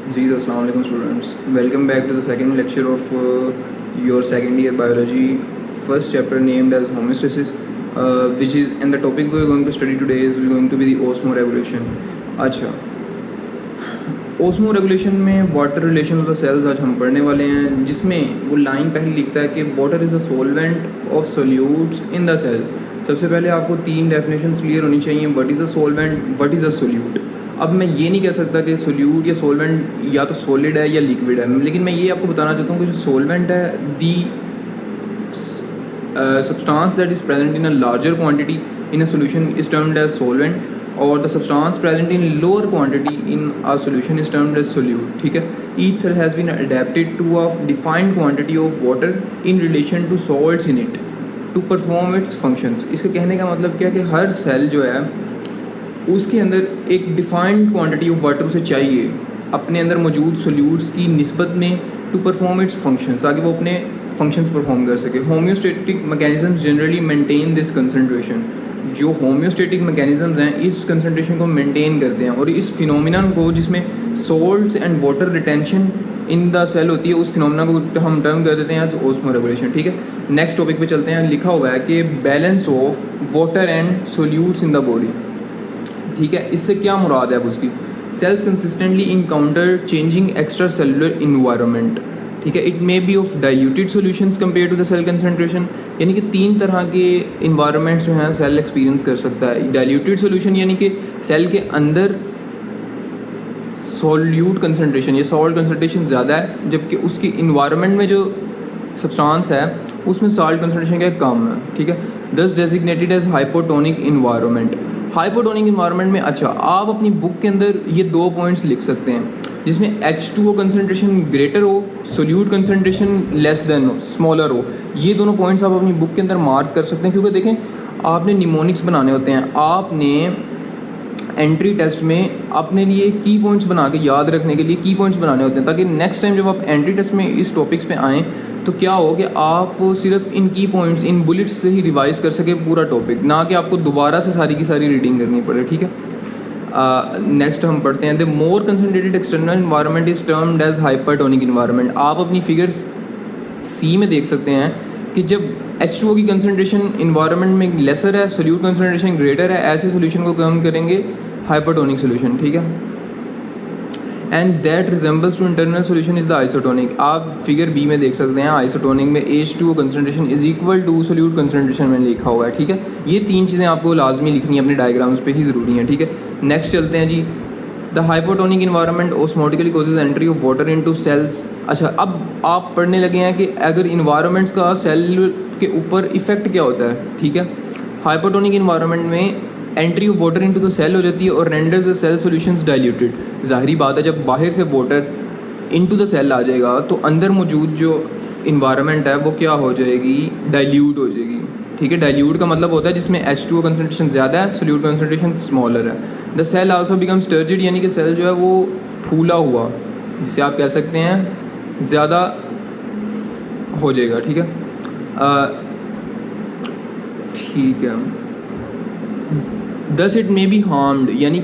जी अस्सलाम वालेकुम students, welcome back to the second lecture of your second year biology first chapter named as homeostasis which is and the topic we are going to study today is going to be the osmoregulation. अच्छा, osmoregulation में water relation of the cells आज हम पढ़ने वाले हैं, जिसमें वो line पहले लिखता है कि water is the solvent of solutes in the cell. सबसे पहले आपको तीन डेफिनेशन क्लियर होनी चाहिए, what is a solvent, what is a solute. अब मैं ये नहीं कह सकता कि सोल्यूट या सोलवेंट या तो सॉलिड है या लिक्विड है, लेकिन मैं ये आपको बताना चाहता हूँ कि जो सोलवेंट है दी substance that is present in a larger quantity in a solution is termed as solvent, or the substance present in lower quantity in a solution is termed as solute. ठीक है, each cell has been adapted to a defined quantity of water in relation to salts in it to perform its functions. इसके कहने का मतलब क्या है कि हर cell जो है उसके अंदर एक डिफाइंड क्वांटिटी ऑफ वाटर उसे चाहिए अपने अंदर मौजूद सोल्यूट्स की निस्बत में टू परफॉर्म इट्स फंक्शंस, ताकि वो अपने फंक्शंस परफॉर्म कर सके। Homeostatic mechanisms generally maintain this concentration. जो होम्योस्टेटिक मैकेनिज्म्स हैं इस कंसंट्रेशन को मेंटेन करते हैं, और इस फिनोमिनन को, जिसमें salts and water retention in the cell होती है, उस फिनोमिना को हम टर्म कर देते हैं एज ओस्मोरेगुलेशन। ठीक है, नेक्स्ट टॉपिक पे चलते हैं। लिखा हुआ है कि balance of water and solutes in the body. ठीक है, इससे क्या मुराद है अब उसकी? Cells consistently encounter changing extra cellular environment. ठीक है, it may be of diluted solutions compare to the cell concentration, यानी कि तीन तरह के इन्वायरमेंट्स जो हैं सेल एक्सपीरियंस कर सकता है। डाइल्यूटेड सॉल्यूशन यानी कि सेल के अंदर सॉल्यूट कंसंट्रेशन या सॉल्ट कंसंट्रेशन ज़्यादा है, जबकि उसकी इन्वायरमेंट में जो सब्सटेंस है उसमें सॉल्ट कंसंट्रेशन क्या कम है। ठीक है, this designated as hypotonic environment. Hypotonic environment में, अच्छा, आप अपनी बुक के अंदर ये दो पॉइंट्स लिख सकते हैं, जिसमें H2O कंसनट्रेशन ग्रेटर हो, सोल्यूट कंसनट्रेशन लेस देन हो, स्मॉलर हो। ये दोनों पॉइंट्स आप अपनी बुक के अंदर मार्क कर सकते हैं, क्योंकि देखें, आपने निमोनिक्स बनाने होते हैं, आपने एंट्री टेस्ट में अपने लिए की पॉइंट्स बना के याद रखने के लिए की पॉइंट्स बनाने होते हैं, ताकि नेक्स्ट टाइम जब आप एंट्री टेस्ट में इस टॉपिक्स पे आएँ तो क्या हो कि आप सिर्फ इन की पॉइंट्स, इन बुलेट्स से ही रिवाइज कर सके पूरा टॉपिक, ना कि आपको दोबारा से सारी की सारी रीडिंग करनी पड़े। ठीक है, नेक्स्ट हम पढ़ते हैं। The more concentrated external environment is termed as hypertonic environment. आप अपनी फिगर्स सी में देख सकते हैं कि जब H2O की कंसनट्रेशन इन्वायरमेंट में लेसर है, सोल्यूट कंसनट्रेशन ग्रेटर है, ऐसे सोल्यूशन को हम करेंगे हाइपरटोनिक सोल्यूशन। ठीक है, and that resembles to internal solution is the isotonic. आप फिगर बी में देख सकते हैं, आइसोटोनिक में H2O concentration is equal to solute concentration में लिखा हुआ है। ठीक है, ये तीन चीज़ें आपको लाजमी लिखनी है, अपने डायग्राम्स पे ही ज़रूरी हैं। ठीक है, नेक्स्ट चलते हैं जी। The hypotonic environment osmotically causes entry of water into cells. अच्छा, अब आप पढ़ने लगे हैं कि अगर इन्वायरमेंट्स का सेल के ऊपर इफेक्ट क्या होता है। ठीक है, हाइपोटोनिक इन्वायरमेंट में entry of water into the cell हो जाती है और renders the cell solutions diluted. ज़ाहिरी बात है, जब बाहर से वाटर इनटू द सेल आ जाएगा तो अंदर मौजूद जो इन्वायरमेंट है वो क्या हो जाएगी? डाइल्यूट हो जाएगी। ठीक है, डाइल्यूट का मतलब होता है जिसमें H2O कंसनट्रेशन ज़्यादा है, सोल्यूट कंसनट्रेशन स्मॉलर है। The cell also becomes turgid, यानी कि सेल जो है वो फूला हुआ, जिसे आप कह सकते हैं ज़्यादा हो जाएगा। ठीक है, ठीक है, thus it may B harmed, यानी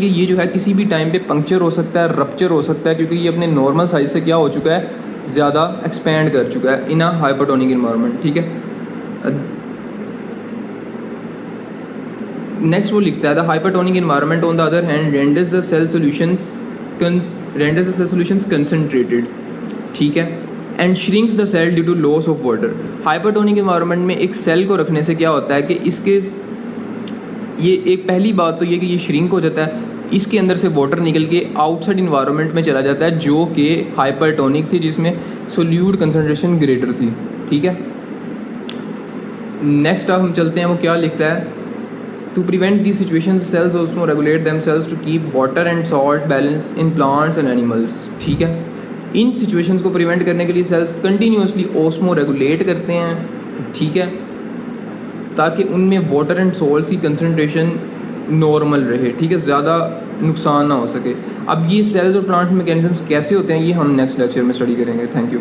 कि ये जो है किसी भी टाइम पे पंक्चर हो सकता है, रप्चर हो सकता है, क्योंकि ये अपने नॉर्मल साइज से क्या हो चुका है, ज़्यादा एक्सपैंड कर चुका है इन अ हाइपोटोनिक इन्वायरमेंट। ठीक है, नेक्स्ट वो लिखता है the hypotonic environment on the other hand renders the cell solutions concentrated. ठीक है, and shrinks the cell due to loss of water. Hypertonic environment में एक सेल को रखने से क्या होता है कि इसके ये एक पहली बात तो ये कि ये श्रिंक हो जाता है, इसके अंदर से वाटर निकल के आउटसाइड इन्वायरमेंट में चला जाता है, जो कि हाइपरटोनिक थी, जिसमें सोल्यूट कंसनट्रेशन ग्रेटर थी। ठीक है, नेक्स्ट अब हम चलते हैं, वो क्या लिखता है? To prevent the situation cells also regulate themselves to keep water and salt balance in plants and animals. ठीक है, इन सिचुएशंस को प्रिवेंट करने के लिए सेल्स कंटिन्यूसली ओस्मो रेगुलेट करते हैं। ठीक है, ताकि उनमें वाटर एंड सॉल्ट्स की कंसनट्रेशन नॉर्मल रहे। ठीक है, ज़्यादा नुकसान ना हो सके। अब ये सेल्स और प्लांट मैकेनिज्म्स कैसे होते हैं, ये हम नेक्स्ट लेक्चर में स्टडी करेंगे। Thank you.